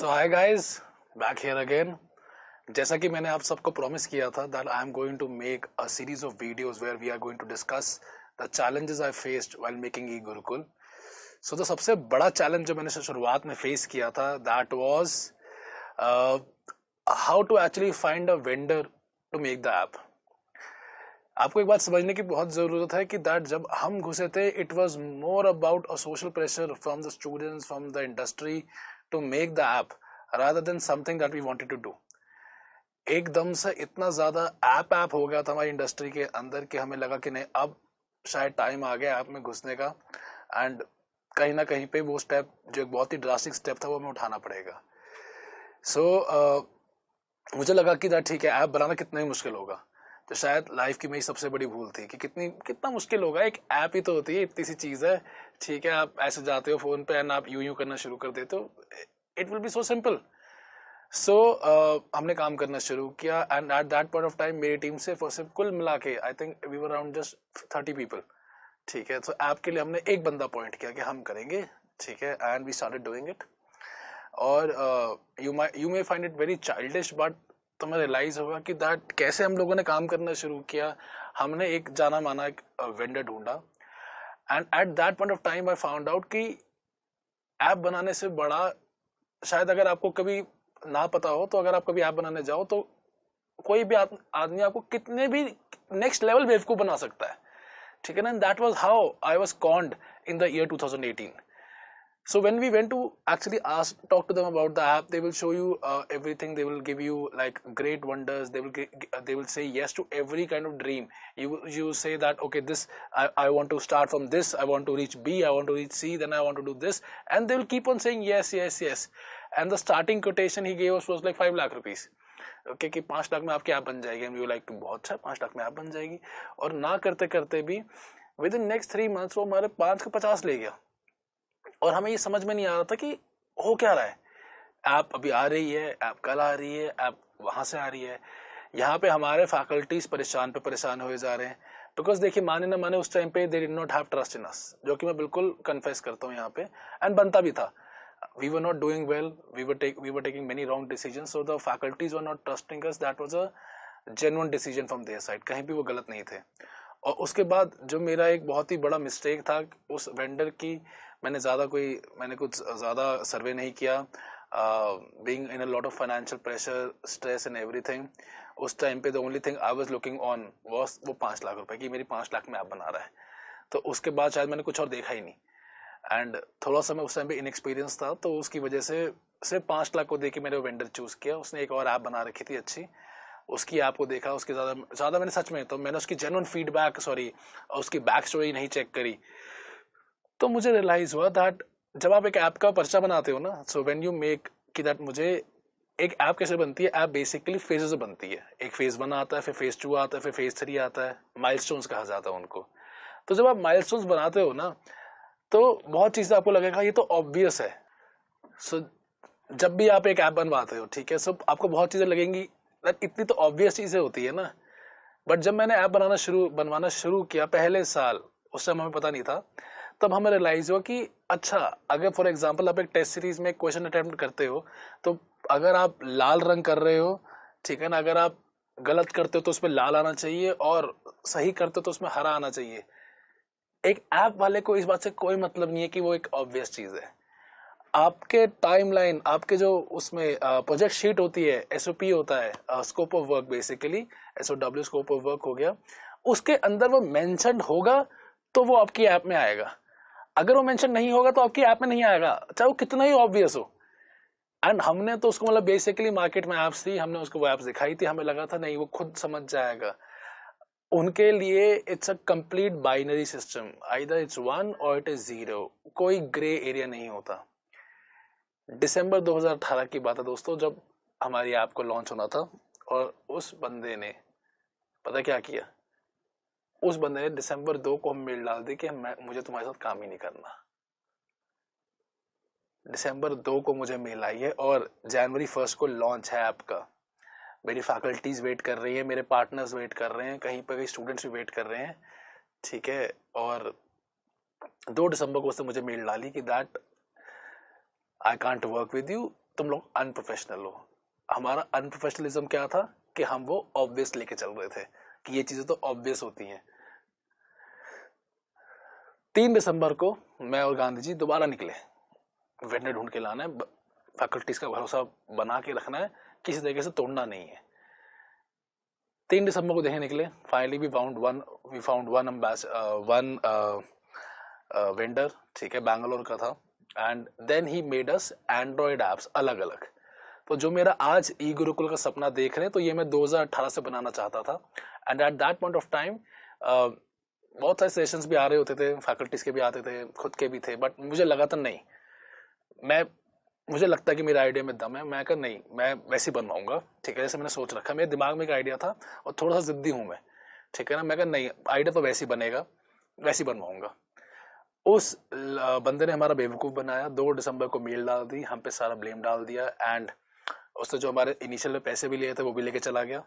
So hi guys, back here again. जैसा कि मैंने आप सबको प्रॉमिस किया था that I am going to make a series of videos where we are going to discuss the challenges I faced while making e Gurukul. So तो सबसे बड़ा चैलेंज जो मैंने शुरुआत में फेस किया था that was how to actually find a vendor to make the app. आपको एक बात समझने की बहुत जरूरत है कि दैट जब हम घुसे थे it was more about a social pressure from the students from the industry to make the app rather than something that we wanted to do। एकदम से इतना ज्यादा ऐप हो गया था हमारी इंडस्ट्री के अंदर कि हमें लगा कि नहीं, अब शायद टाइम आ गया ऐप में घुसने का। एंड कहीं ना कहीं पे वो स्टेप जो एक बहुत ही ड्रास्टिक स्टेप था वो हमें उठाना पड़ेगा। सो मुझे लगा कि ठीक है, ऐप बनाना कितना ही मुश्किल होगा। तो शायद लाइफ की मेरी सबसे बड़ी भूल थी कि कितना मुश्किल होगा, एक ऐप ही तो होती है, इतनी सी चीज है। ठीक है, आप ऐसे जाते हो फोन पे एंड आप यूं करना शुरू कर देते हो, it will be so simple. So हमने काम करना शुरू किया and at that point of time मेरी टीम से फर्स्ट कुल मिला के I think we were around just 30 people. ठीक है, तो ऐप के लिए हमने एक बंदा पॉइंट किया कि हम करेंगे। ठीक है, and we started doing it. और you may find it very childish but तुम्हें रियलाइज होगा कि दैट कैसे हम लोगों ने काम करना शुरू किया। हमने एक जाना माना एक वेंडर ढूंढा and at that point of time I found out कि ऐप बनाने से बड़ा, शायद अगर आपको कभी ना पता हो तो अगर आप कभी ऐप बनाने जाओ तो कोई भी आदमी आपको कितने भी नेक्स्ट लेवल बेवकूफ बना सकता है। ठीक है ना, that was how I was conned in the year 2018। So when we went to actually talk to them about the app, they will show you everything. They will give you like great wonders. They will say yes to every kind of dream. You say that okay, this I want to start from this. I want to reach B. I want to reach C. Then I want to do this, and they will keep on saying yes, yes, yes. And the starting quotation he gave us was like 5 lakh rupees. Okay, कि 5 लाख में आपकी app बन जाएगी। And we were like बहुत अच्छा, 5 लाख में app बन जाएगी। और ना करते करते भी within next 3 months वो हमारे 5 का 50 ले गया। और हमें ये समझ में नहीं आ रहा था कि हो क्या रहा है। ऐप अभी आ रही है, ऐप कल आ रही है, ऐप वहां से आ रही है। यहाँ पे हमारे फैकल्टीज परेशान पे परेशान हुए जा रहे हैं बिकॉज देखिए, माने ना माने उस टाइम पे they did not have trust in us, जो कि मैं बिल्कुल कन्फेस करता हूँ यहाँ पे, एंड बनता भी था। We were not doing well, we were taking many wrong decision, so the faculties were not trusting us. That was a genuine decision from their side, कहीं भी वो गलत नहीं थे। और उसके बाद जो मेरा एक बहुत ही बड़ा मिस्टेक था, उस वेंडर की मैंने कुछ ज्यादा सर्वे नहीं किया। Being in a lot of financial pressure, stress and everything, उस टाइम पे the only thing I was looking on was वो 5 लाख रुपए की, मेरी 5 लाख में ऐप बना रहा है। तो उसके बाद शायद मैंने कुछ और देखा ही नहीं। एंड थोड़ा सा मैं उस टाइम पे इनएक्सपीरियंस था, तो उसकी वजह से सिर्फ 5 लाख को देके मैंने वो वेंडर चूज किया। उसने एक और ऐप बना रखी थी अच्छी, उसकी ऐप को देखा, उसकी ज्यादा मैंने सच में, तो मैंने उसकी जेन्युइन फीडबैक, उसकी बैक स्टोरी नहीं चेक करी। तो मुझे रियलाइज हुआ दैट जब आप एक ऐप का पर्चा बनाते हो ना, सो व्हेन यू मेक कि दैट मुझे एक ऐप कैसे बनती है। ऐप बेसिकली फेजेस से बनती है। एक फेज 1 आता है, फिर फेज 2 आता है, फिर फेज 3 आता है। माइलस्टोन्स कहा जाता है उनको। तो जब आप माइलस्टोन्स बनाते हो ना, तो बहुत चीजें आपको लगेगा ये तो ऑब्वियस है। सो जब भी आप एक ऐप बनवाते हो, ठीक है, सो आपको बहुत चीजें लगेंगी इतनी तो ऑब्वियस चीजें होती है ना। बट जब मैंने ऐप बनवाना शुरू किया पहले साल, उस टाइम हमें पता नहीं था, तब हमें रियलाइज हुआ कि अच्छा, अगर फॉर एग्जांपल आप एक टेस्ट सीरीज में क्वेश्चन अटेम्प्ट करते हो, तो अगर आप लाल रंग कर रहे हो, ठीक है ना, अगर आप गलत करते हो तो उसमें लाल आना चाहिए, और सही करते हो तो उसमें हरा आना चाहिए। एक ऐप वाले को इस बात से कोई मतलब नहीं है कि वो एक ऑब्वियस चीज है। आपके टाइमलाइन, आपके जो उसमें प्रोजेक्ट शीट होती है, एसओपी होता है, scope of work, basically SOW scope of work हो गया, उसके अंदर वो मेंशन होगा तो वो आपकी ऐप में आएगा। अगर वो मेंशन नहीं होगा तो आपकी ऐप में नहीं आएगा, चाहे वो कितना ही ऑब्वियस हो। एंड हमने तो उसको मतलब बेसिकली मार्केट में ऐप्स थी, हमने उसको वो ऐप्स दिखाई थी, हमें लगा था नहीं वो खुद समझ जाएगा। उनके लिए it's a complete binary system, either it's 1 और इट इज 0, कोई ग्रे एरिया नहीं होता। दिसंबर 2018 की बात है दोस्तों, जब हमारी ऐप को लॉन्च होना था, और उस बंदे ने पता क्या किया। उस बंदे ने दिसंबर 2 को मेल डाल दी कि मुझे तुम्हारे साथ काम ही नहीं करना। दिसंबर 2 को मुझे मेल आई है और जनवरी 1 को लॉन्च है ऐप का। मेरी फैकल्टीज वेट कर रही है, मेरे पार्टनर्स वेट कर रहे हैं, कहीं पर कहीं स्टूडेंट्स भी वेट कर रहे हैं। ठीक है, और 2 दिसंबर को उसने मुझे मेल डाली कि that I can't work with you, तुम लोग अनप्रोफेशनल हो। हमारा अनप्रोफेशनलिज्म क्या था कि हम वो ऑब्वियस लेके चल रहे थे कि ये चीजें तो ऑब्वियस होती हैं। 3 दिसंबर को मैं और गांधी जी दोबारा निकले, वेंडर ढूंढ के लाना है, फैकल्टीज का भरोसा बना के रखना है, किसी तरीके से तोड़ना नहीं है। 3 दिसंबर को देखने निकले, finally we found one vendor, ठीक है, बैंगलोर का था। And then he made us Android apps अलग अलग। तो जो मेरा आज ई गुरुकुल का सपना देख रहे हैं, तो ये मैं 2018 से बनाना चाहता था। And at that point of time बहुत सारे सेशंस भी आ रहे होते थे, फैकल्टीज के भी आते थे, खुद के भी थे, बट मुझे लगा था नहीं, मुझे लगता है कि मेरे आइडिया में दम है, मैं कहा नहीं, मैं वैसे ही बनवाऊंगा, ठीक है, जैसे मैंने सोच रखा, मेरे दिमाग में एक आइडिया था और थोड़ा सा जिद्दी हूं मैं, ठीक है ना। मैं कहा नहीं, आइडिया तो वैसे ही बनेगा, वैसे ही बनवाऊंगा। उस बंदे ने हमारा बेवकूफ बनाया, 2 दिसंबर को मेल डाल दी, हम पे सारा ब्लेम डाल दिया। एंड उसने जो हमारे इनिशियल में पैसे भी लिए थे वो भी लेके चला गया,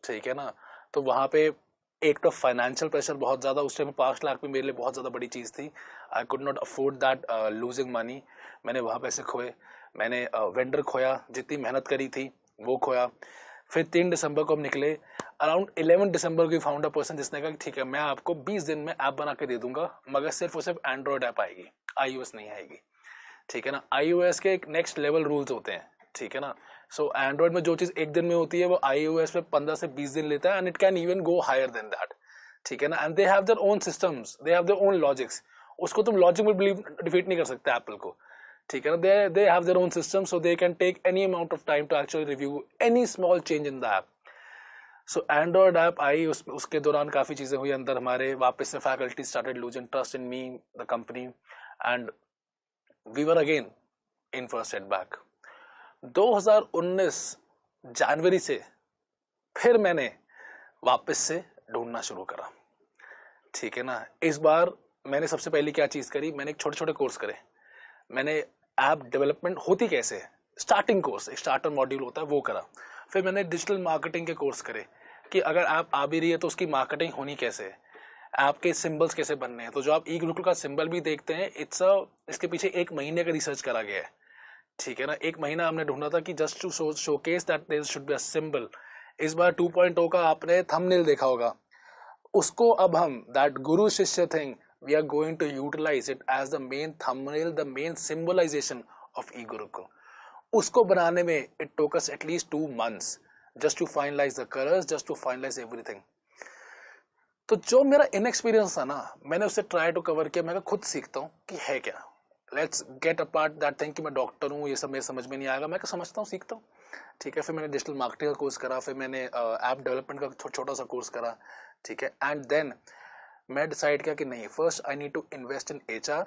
ठीक है ना। तो वहां पे एक तो फाइनेंशियल प्रेशर बहुत ज्यादा, उस टाइम 5 लाख भी मेरे लिए बहुत ज्यादा बड़ी चीज थी। I could not afford that losing money. मैंने वहां पैसे खोए, मैंने वेंडर खोया, जितनी मेहनत करी थी वो खोया। फिर 3 दिसंबर को हम निकले। अराउंड 11 दिसंबर को फाउंड अ पर्सन जिसने कहा ठीक है, मैं आपको 20 दिन में ऐप बना के दे दूंगा, मगर सिर्फ और सिर्फ एंड्रॉइड ऐप आएगी, iOS नहीं आएगी, ठीक है ना। iOS के एक नेक्स्ट लेवल रूल्स होते हैं, ठीक है ना। सो एंड्रॉइड में जो चीज एक दिन में होती है वो iOS में 15 से 20 दिन लेता है, and it can even go higher than that, ठीक है ना। And they have their own systems, they have their own logics. उसको तुम लॉजिक में डिफीट नहीं कर सकते एप्पल को, ठीक है ना। They have their own system, so they can take any amount of time to actually review any small change in the app. So Android app आई, उसके दौरान काफी चीजें हुई अंदर हमारे, वापस से faculty started losing trust in me, the company, and we were again in for setback. 2019 जनवरी से फिर मैंने वापस से ढूंढना शुरू करा, ठीक है ना। इस बार मैंने सबसे पहले क्या चीज करी, मैंने एक छोटे छोटे कोर्स करे। मैंने ऐप डेवलपमेंट होती कैसे, स्टार्टिंग कोर्स, एक स्टार्टर मॉड्यूल होता है, वो करा। फिर मैंने डिजिटल मार्केटिंग के कोर्स करे कि अगर ऐप आ भी रही है तो उसकी मार्केटिंग होनी कैसे है, ऐप के सिंबल्स कैसे बनने हैं। तो जो आप ई गुरुकुल का सिंबल भी देखते हैं, इसके पीछे 1 महीने का रिसर्च करा गया है, ठीक है ना। 1 महीना हमने ढूंढा था कि just to showcase that there should be a symbol. इस बार 2.0 का आपने थंबनेल देखा होगा, उसको अब हम that guru shishya thing, we are going to utilise it as the main thumbnail, the main symbolisation of e Gurukul. उसको बनाने में it took us at least 2 months just to finalise the colours, just to finalise everything. तो जो मेरा inexperience था ना, मैंने उसे ट्राई टू कवर किया। मैं खुद सीखता हूँ कि है क्या, let's get apart that thing कि मैं डॉक्टर हूँ, ये सब मेरे समझ में नहीं आएगा, मैं समझता हूँ, सीखता हूँ, ठीक है। फिर मैंने डिजिटल मार्केटिंग का कोर्स करा, फिर मैंने ऐप डेवलपमेंट का छोटा सा कोर्स करा, ठीक है। एंड देन मैं डिसाइड किया कि नहीं, first I need to invest in HR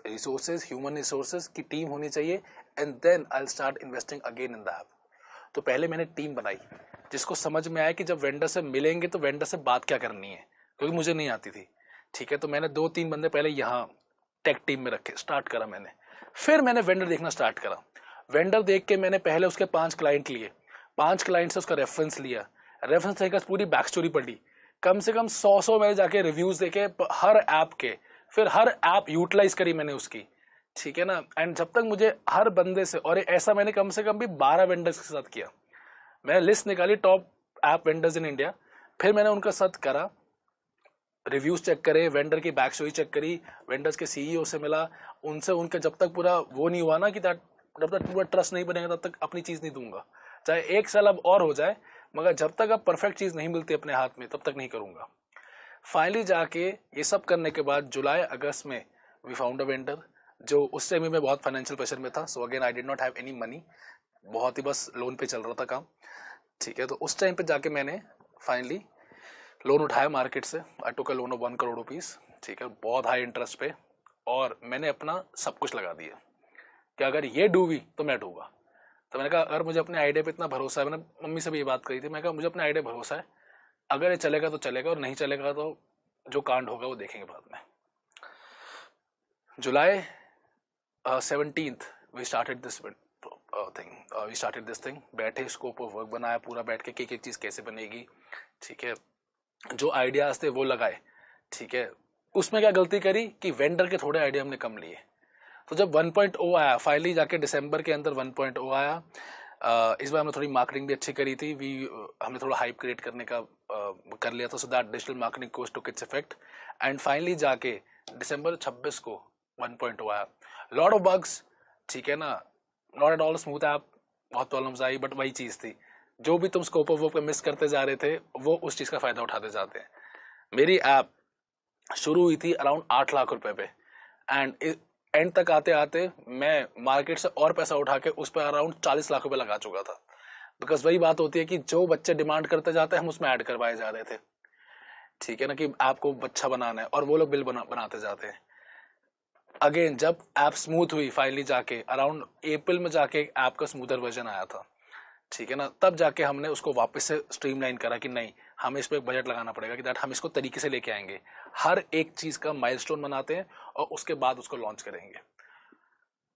resources, human resources की टीम होनी चाहिए, and then I will start investing again in the app. तो पहले मैंने टीम बनाई जिसको समझ में आया कि जब वेंडर से मिलेंगे तो वेंडर से बात क्या करनी है, क्योंकि मुझे नहीं आती थी, ठीक है। तो मैंने 2-3 बंदे पहले यहाँ टेक टीम में रखे, स्टार्ट करा मैंने। फिर मैंने वेंडर देखना स्टार्ट करा। वेंडर देख के मैंने पहले उसके 5 क्लाइंट लिए, 5 क्लाइंट से उसका रेफरेंस लिया, रेफरेंस लेकर पूरी बैक स्टोरी पढ़ी, कम से कम 100 मैंने जाके रिव्यूज देखे हर ऐप के, फिर हर ऐप यूटिलाइज करी मैंने उसकी, ठीक है ना। एंड जब तक मुझे हर बंदे से, और ऐसा मैंने कम से कम भी 12 वेंडर्स के साथ किया, मैंने लिस्ट निकाली top app vendors in India, फिर मैंने उनका साथ करा, रिव्यूज चेक करे, वेंडर की बैक स्टोरी चेक करी, वेंडर्स के CEO से मिला, उनसे उनके जब तक पूरा वो नहीं हुआ ना कि जब तक पूरा ट्रस्ट नहीं बनेगा तब तक अपनी चीज नहीं दूंगा, चाहे 1 साल अब और हो जाए, मगर जब तक अब परफेक्ट चीज नहीं मिलती अपने हाथ में तब तक नहीं करूंगा। फाइनली जाके ये सब करने के बाद जुलाई अगस्त में वी फाउंड अ वेंडर, जो उस टाइम में मैं बहुत फाइनेंशियल प्रेशर में था। So again I did not have any money, बहुत ही बस लोन पे चल रहा था काम, ठीक है। तो उस टाइम पे जाके मैंने फाइनली लोन उठाया मार्केट से। आई टुक अ लोन ऑफ 1 करोड़ रुपीज, ठीक है, बहुत हाई इंटरेस्ट पे, और मैंने अपना सब कुछ लगा दिया कि अगर ये डूबी तो मैं डूबा। तो मैंने कहा अगर मुझे अपने आइडिया पे इतना भरोसा है, मैंने मम्मी से भी ये बात कही थी, मैं कहा मुझे अपने आइडिया भरोसा है, अगर ये चलेगा तो चलेगा, और नहीं चलेगा तो जो कांड होगा वो देखेंगे बाद में। जुलाई 17th we started this thing, बैठे, स्कोप ऑफ वर्क बनाया पूरा, बैठ के एक एक चीज कैसे बनेगी, ठीक है, जो आइडियाज थे वो लगाए, ठीक है। उसमें क्या गलती करी कि वेंडर के थोड़े आइडिया हमने कम लिए। तो जब 1.0 आया फाइनली जाके दिसंबर के अंदर 1.0 आया, इस बार हमने थोड़ी मार्केटिंग भी अच्छी करी थी, हमने थोड़ा हाइप क्रिएट करने का कर लिया था, so that digital marketing course took its effect and finally जाके दिसंबर 26 को 1.0 आया। लॉट ऑफ बग्स, ठीक है ना, not at all smooth app, बहुत प्रॉब्लम्स आई, बट वही चीज़ थी, जो भी तुम स्कोप ऑफ वर्क पे मिस करते जा रहे थे वो उस चीज़ का फ़ायदा उठाते जाते हैं। मेरी ऐप शुरू हुई थी अराउंड 8 लाख रुपए पे एंड एंड तक आते आते मैं मार्केट से और पैसा उठा के उस पर अराउंड 40 लाख रुपए लगा चुका था। बिकॉज वही बात होती है कि जो बच्चे डिमांड करते जाते हैं हम उसमें ऐड करवाए जा रहे थे, ठीक है ना, कि आपको अच्छा बनाना है और वो लोग बिल बनाते जाते हैं। अगेन जब ऐप स्मूथ हुई फाइनली जाके अराउंड अप्रैल में जाके ऐप का स्मूथर वर्जन आया था, ठीक है ना, तब जाके हमने उसको वापस से स्ट्रीमलाइन करा कि नहीं हमें इस पर एक बजट लगाना पड़ेगा कि दैट हम इसको तरीके से लेके आएंगे, हर एक चीज का माइलस्टोन बनाते हैं और उसके बाद उसको लॉन्च करेंगे।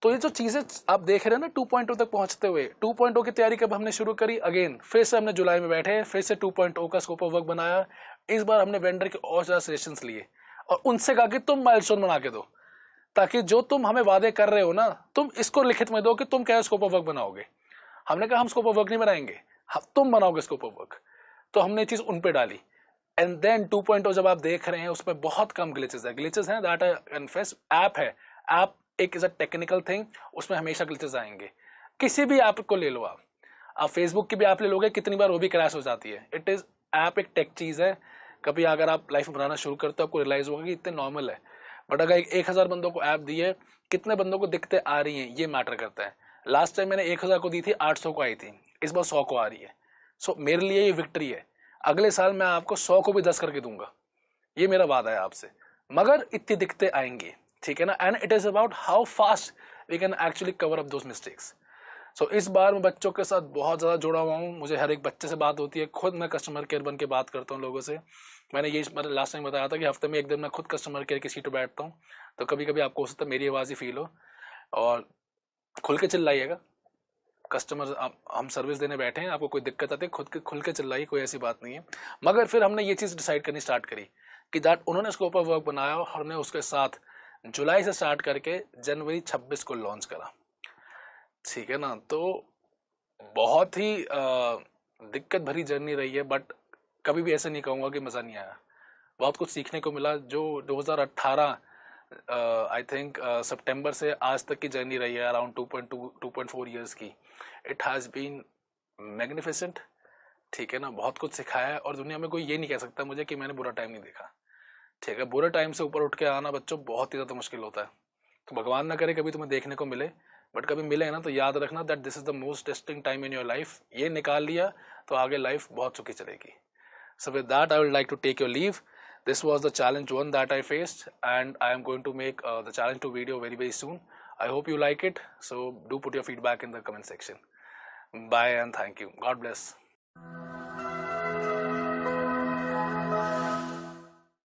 तो ये जो चीजें आप देख रहे हैं ना 2.0 तक पहुंचते हुए, 2.0 की तैयारी कब हमने शुरू करी, अगेन फिर से हमने जुलाई में बैठे, फिर से 2.0 का स्कोप ऑफ वर्क बनाया। इस बार हमने वेंडर के और ज्यादा सजेशंस लिए और उनसे कहा कि तुम माइलस्टोन बना के दो, ताकि जो तुम हमें वादे कर रहे हो ना तुम इसको लिखित में दो कि तुम क्या स्कोप ऑफ वर्क बनाओगे। हमने कहा हम स्कोप ऑफ वर्क नहीं बनाएंगे, तुम बनाओगे स्कोप ऑफ वर्क। तो हमने ये चीज उन पे डाली एंड देन 2.0 जब आप देख रहे हैं उसमें बहुत कम ग्लिचेस है, ग्लिचेस हैं दैट आई कन्फेस, ऐप है, ऐप एक इज अ टेक्निकल थिंग, उसमें हमेशा ग्लिचेस आएंगे। किसी भी ऐप को ले लो आप फेसबुक की भी ऐप ले लोगे कितनी बार वो भी क्रैश हो जाती है। इट इज ऐप एक टेक चीज है, कभी अगर आप लाइफ में बनाना शुरू करते हो आपको रियलाइज होगा कि इतने नॉर्मल है, बट अगर 1000 बंदों को ऐप दी है कितने बंदों को दिक्कतें आ रही हैं ये मैटर करता है। लास्ट टाइम मैंने 1000 को दी थी 800 को आई थी, इस बार 100 को आ रही है। सो मेरे लिए ये विक्ट्री है, अगले साल मैं आपको 100 को भी 10 करके दूंगा, ये मेरा वादा है आपसे, मगर इतनी दिक्कतें आएंगी, ठीक है ना। And it is about how fast we can actually cover up those mistakes. So इस बार मैं बच्चों के साथ बहुत ज़्यादा जुड़ा हुआ हूँ, मुझे हर एक बच्चे से बात होती है, खुद मैं कस्टमर केयर बन के बात करता हूँ लोगों से। मैंने ये लास्ट टाइम बताया था कि हफ्ते में एक दिन मैं खुद कस्टमर केयर की सीट पर बैठता हूँ, तो कभी कभी आपको हो सकता है मेरी आवाज़ ही फील हो, और खुल के चिल्लाइएगा, कस्टमर हम सर्विस देने बैठे हैं, आपको कोई दिक्कत आती है खुल के चिल्लाइए, कोई ऐसी बात नहीं है। मगर फिर हमने ये चीज़ डिसाइड करनी स्टार्ट करी कि दैट उन्होंने स्कोप ऑफ वर्क बनाया और हमने उसके साथ जुलाई से स्टार्ट करके जनवरी 26 को लॉन्च करा, ठीक है ना। तो बहुत ही दिक्कत भरी जर्नी रही है, बट कभी भी ऐसे नहीं कहूँगा कि मज़ा नहीं आया, बहुत कुछ सीखने को मिला। जो 2018 आई थिंक सितंबर से आज तक की जर्नी रही है अराउंड 2.4 ईयर्स की, इट हैज़ बीन मैग्निफिसेंट, ठीक है ना, बहुत कुछ सिखाया है और दुनिया में कोई ये नहीं कह सकता मुझे कि मैंने बुरा टाइम नहीं देखा, ठीक है। बुरे टाइम से ऊपर उठ के आना बच्चों बहुत ही ज़्यादा मुश्किल होता है, तो भगवान ना करे कभी तुम्हें देखने को मिले, बट कभी मिले ना तो याद रखना that this is the most testing time in your life, ये निकाल लिया तो आगे लाइफ बहुत सुखी चलेगी। So with that I would like to take your leave. This was the challenge one that I faced, and I am going to make the challenge 2 video very very soon. I hope you like it, so do put your feedback in the comment section. Bye and thank you. God bless.